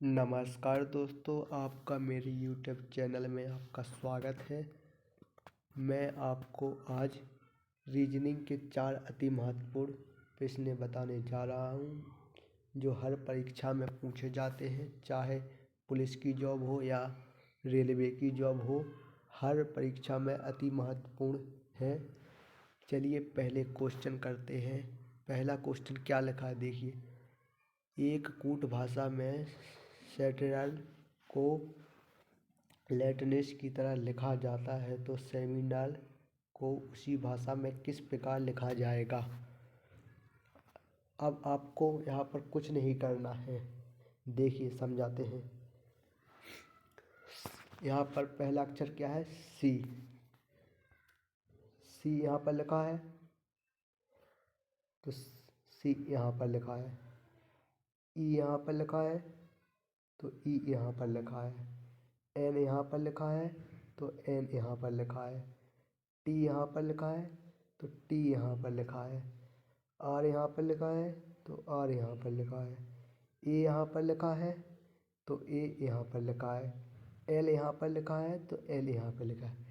नमस्कार दोस्तों, आपका मेरे यूट्यूब चैनल में आपका स्वागत है। मैं आपको आज रीजनिंग के 4 अति महत्वपूर्ण प्रश्न बताने जा रहा हूं, जो हर परीक्षा में पूछे जाते हैं। चाहे पुलिस की जॉब हो या रेलवे की जॉब हो, हर परीक्षा में अति महत्वपूर्ण है। चलिए पहले क्वेश्चन करते हैं। पहला क्वेश्चन क्या लिखा है देखिए। एक कूट भाषा में सेटेरल को लैटिनिस की तरह लिखा जाता है, तो सेमिनल को उसी भाषा में किस प्रकार लिखा जाएगा। अब आपको यहाँ पर कुछ नहीं करना है, देखिए समझाते हैं। यहाँ पर पहला अक्षर क्या है? सी। सी यहाँ पर लिखा है, तो सी यहाँ पर लिखा है। ई यहाँ पर लिखा है, तो ई यहाँ पर लिखा है। एन यहाँ पर लिखा है, तो एन यहाँ पर लिखा है। टी यहाँ पर लिखा है, तो टी यहाँ पर लिखा है। आर यहाँ पर लिखा है, तो आर यहाँ पर लिखा है। ए यहाँ पर लिखा है, तो ए यहाँ पर लिखा है। एल यहाँ पर लिखा है, तो एल यहाँ पर लिखा है।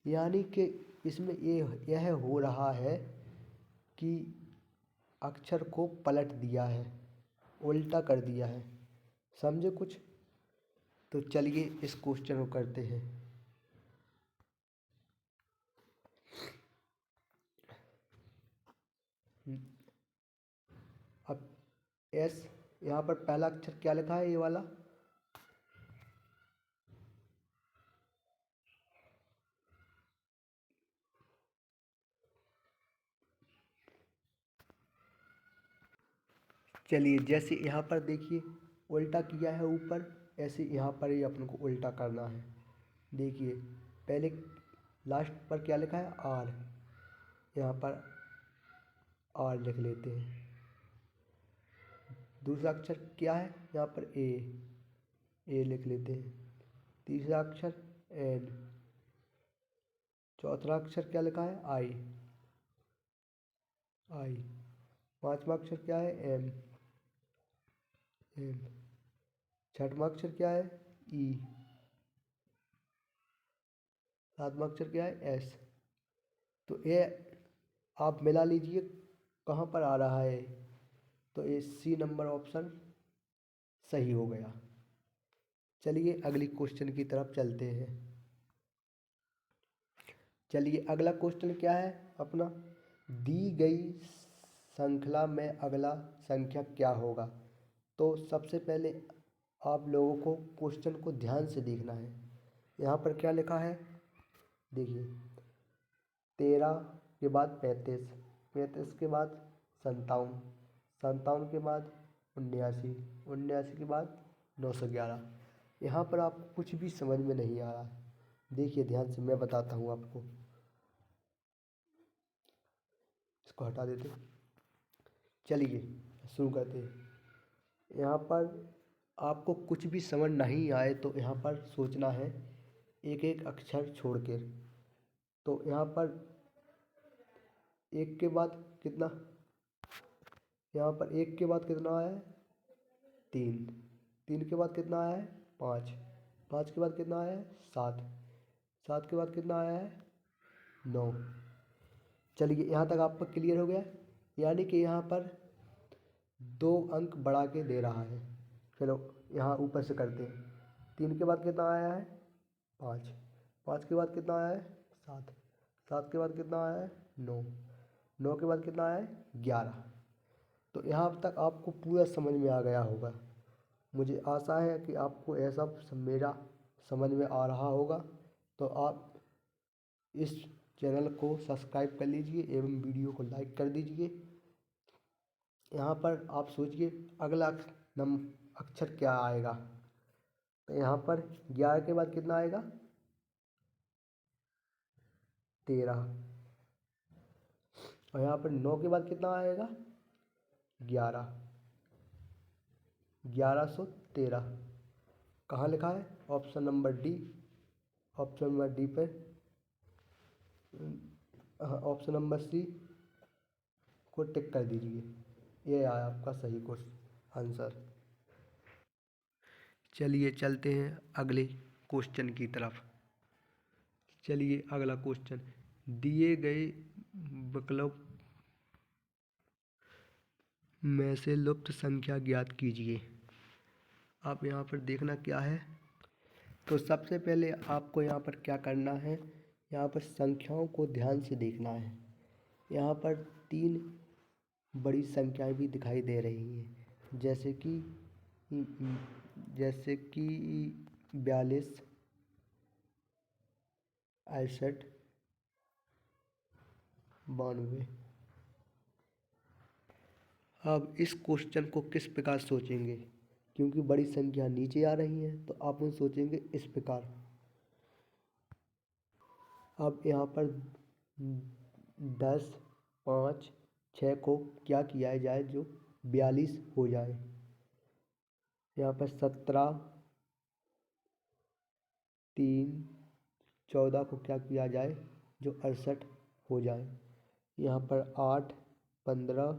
यानी कि इसमें यह हो रहा है कि अक्षर को पलट दिया है, उल्टा कर दिया है। समझे कुछ? तो चलिए इस क्वेश्चन को करते हैं। अब एस यहाँ पर पहला अक्षर क्या लिखा है? ये वाला चलिए जैसे यहाँ पर देखिए उल्टा किया है ऊपर, ऐसे यहाँ पर ही अपन को उल्टा करना है। देखिए पहले लास्ट पर क्या लिखा है? आर। यहाँ पर आर लिख लेते हैं। दूसरा अक्षर क्या है? यहाँ पर ए लिख लेते हैं। तीसरा अक्षर एन। चौथा अक्षर क्या लिखा है? आई। पांचवा अक्षर क्या है? एम। छठवां अक्षर क्या है? ई। सातवां अक्षर क्या है? एस। तो ये आप मिला लीजिए कहाँ पर आ रहा है, तो ये सी नंबर ऑप्शन सही हो गया। चलिए अगली क्वेश्चन की तरफ चलते हैं। चलिए अगला क्वेश्चन क्या है अपना? दी गई श्रृंखला में अगला संख्या क्या होगा। तो सबसे पहले आप लोगों को क्वेश्चन को ध्यान से देखना है। यहाँ पर क्या लिखा है देखिए। 13 के बाद 35, 35 के बाद 57, 57 के बाद 79, 79 के बाद 911। यहाँ पर आपको कुछ भी समझ में नहीं आ रहा। देखिए ध्यान से, मैं बताता हूँ आपको। इसको हटा देते, चलिए शुरू करते हैं। यहाँ पर आपको कुछ भी समझ नहीं आए तो यहाँ पर सोचना है एक एक अक्षर छोड़ के। तो यहाँ पर एक के बाद कितना, यहाँ पर एक के बाद कितना आया है? 3। 3 के बाद कितना आया है? 5। 5 के बाद कितना आया है? 7। 7 के बाद कितना आया है? 9। चलिए यहाँ तक आपका क्लियर हो गया। यानी कि यहाँ पर 2 अंक बढ़ा के दे रहा है। चलो यहाँ ऊपर से करते हैं। 3 के बाद कितना आया है? 5। 5 के बाद कितना आया है? 7। 7 के बाद कितना आया है? 9। 9 के बाद कितना आया है? 11। तो यहाँ तक आपको पूरा समझ में आ गया होगा। मुझे आशा है कि आपको ऐसा मेरा समझ में आ रहा होगा। तो आप इस चैनल को सब्सक्राइब कर लीजिए एवं वीडियो को लाइक कर दीजिए। यहाँ पर आप सोचिए अगला अक्षर क्या आएगा। तो यहाँ पर 11 के बाद कितना आएगा? 13। और यहाँ पर 9 के बाद कितना आएगा? 11। 1113 कहाँ लिखा है? Option number D. Option number D पे, ऑप्शन नंबर सी को टिक कर दीजिए। ये आया आपका सही क्वेश्चन आंसर। चलिए चलते हैं अगले क्वेश्चन की तरफ। चलिए अगला क्वेश्चन, दिए गए विकल्प में से लुप्त संख्या ज्ञात कीजिए। आप यहाँ पर देखना क्या है, तो सबसे पहले आपको यहाँ पर क्या करना है, यहाँ पर संख्याओं को ध्यान से देखना है। यहाँ पर 3 बड़ी संख्याएं भी दिखाई दे रही हैं, जैसे कि 42, 68, 92। अब इस क्वेश्चन को किस प्रकार सोचेंगे, क्योंकि बड़ी संख्या नीचे आ रही है तो आप उन सोचेंगे इस प्रकार। अब यहाँ पर 10, 5, 6 को क्या किया जाए जो 42 हो जाए। यहाँ पर 17, 3, 14 को क्या किया जाए जो 68 हो जाए। यहाँ पर 8, 15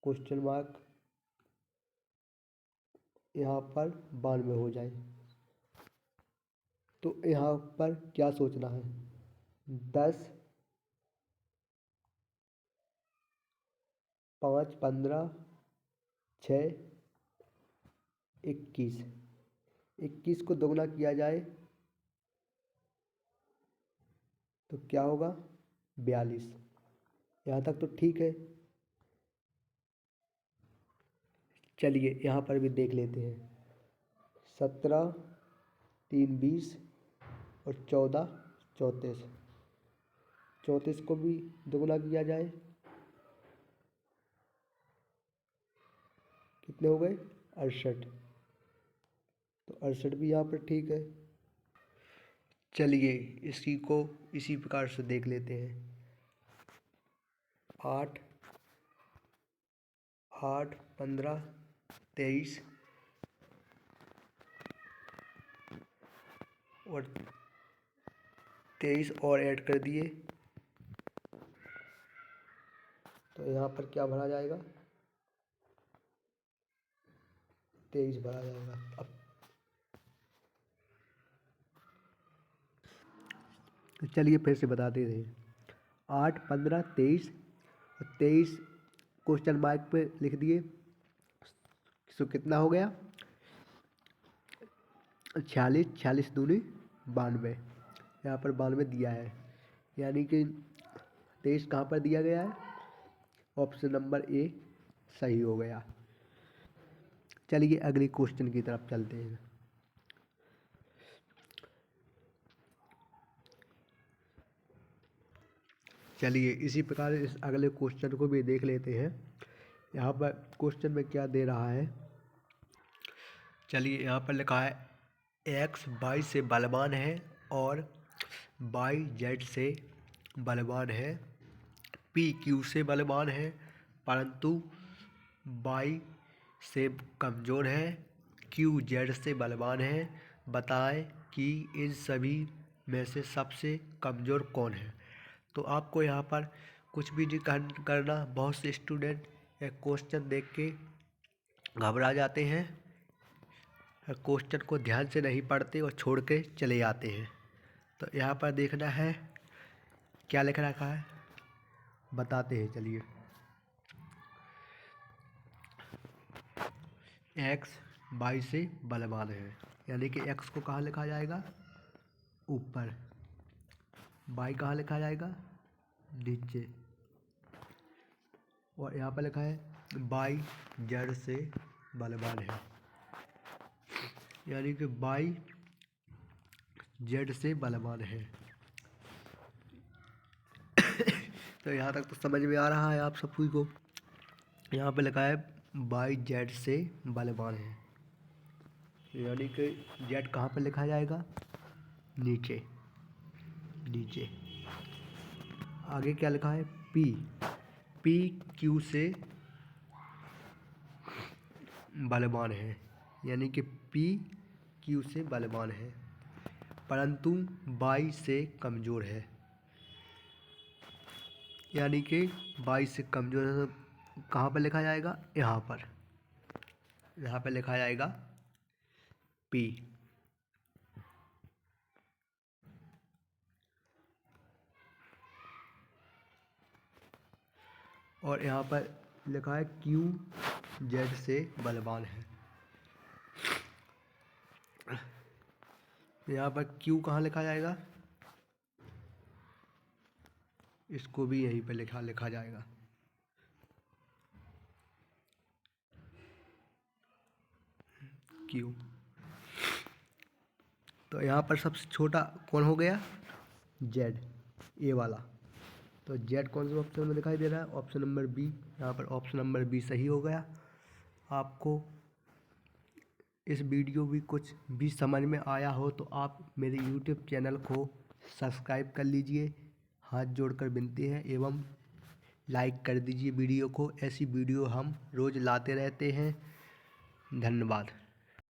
क्वेश्चन मार्क, यहाँ पर 92 हो जाए। तो यहाँ पर क्या सोचना है, 10, 5, 15, 6, 21, 21 को दोगुना किया जाए तो क्या होगा 42। यहाँ तक तो ठीक है। चलिए यहाँ पर भी देख लेते हैं, 17, 3, 20 और 14, 34। 34 को भी दोगुना किया जाए, कितने हो गए 68। तो 68 भी यहाँ पर ठीक है। चलिए इसी को इसी प्रकार से देख लेते हैं, 8, 8, 15, 23 और 23 और ऐड कर दिए तो यहाँ पर क्या भरा जाएगा, 23 भरा जाएगा। अब चलिए फिर से बताते रहे, 8, 15, 23 और 23 क्वेश्चन मार्क पे लिख दिए, तो कितना हो गया 46, 46 दूनी 92। यहाँ पर 92 दिया है, यानी कि 23 कहाँ पर दिया गया है, ऑप्शन नंबर ए सही हो गया। चलिए अगले क्वेश्चन की तरफ चलते हैं। चलिए इसी प्रकार इस अगले क्वेश्चन को भी देख लेते हैं। यहाँ पर क्वेश्चन में क्या दे रहा है, चलिए यहाँ पर लिखा है x y से बलवान है और y z से बलवान है, p q से बलवान है परंतु y से कमज़ोर है, q z से बलवान है। बताएं कि इन सभी में से सबसे कमज़ोर कौन है। तो आपको यहाँ पर कुछ भी नहीं करना। बहुत से स्टूडेंट एक क्वेश्चन देख के घबरा जाते हैं, क्वेश्चन को ध्यान से नहीं पढ़ते और छोड़ के चले जाते हैं। तो यहाँ पर देखना है क्या लिख रखा है, बताते हैं। चलिए x y से बलवान है, यानी कि x को कहाँ लिखा जाएगा, ऊपर, y कहाँ लिखा जाएगा, नीचे, और यहाँ पर लिखा है y z से बलवान है, यानी कि y z से बलवान है। तो यहाँ तक तो समझ में आ रहा है आप सभी को। यहाँ पे लिखा है y z से बलवान है, यानी कि z कहाँ पर लिखा जाएगा, नीचे, नीचे। आगे क्या लिखा है, p q से बलवान है, यानी कि p q से बलवान है परंतु y से कमज़ोर है, यानी कि y से कमज़ोर है। कहाँ पर लिखा जाएगा, यहाँ पर लिखा जाएगा पी। और यहाँ पर लिखा है क्यू जेड से बलवान है। यहाँ पर क्यू कहाँ लिखा जाएगा, इसको भी यहीं पे लिखा जाएगा। क्यू। तो यहाँ पर सबसे छोटा कौन हो गया, जेड, ए वाला। तो जेड कौन से ऑप्शन में दिखाई दे रहा है, ऑप्शन नंबर बी। यहाँ पर ऑप्शन नंबर बी सही हो गया। आपको इस वीडियो भी कुछ भी समझ में आया हो तो आप मेरे यूट्यूब चैनल को सब्सक्राइब कर लीजिए, हाथ जोड़कर विनती है, एवं लाइक कर दीजिए वीडियो को। ऐसी वीडियो हम रोज़ लाते रहते हैं। धन्यवाद।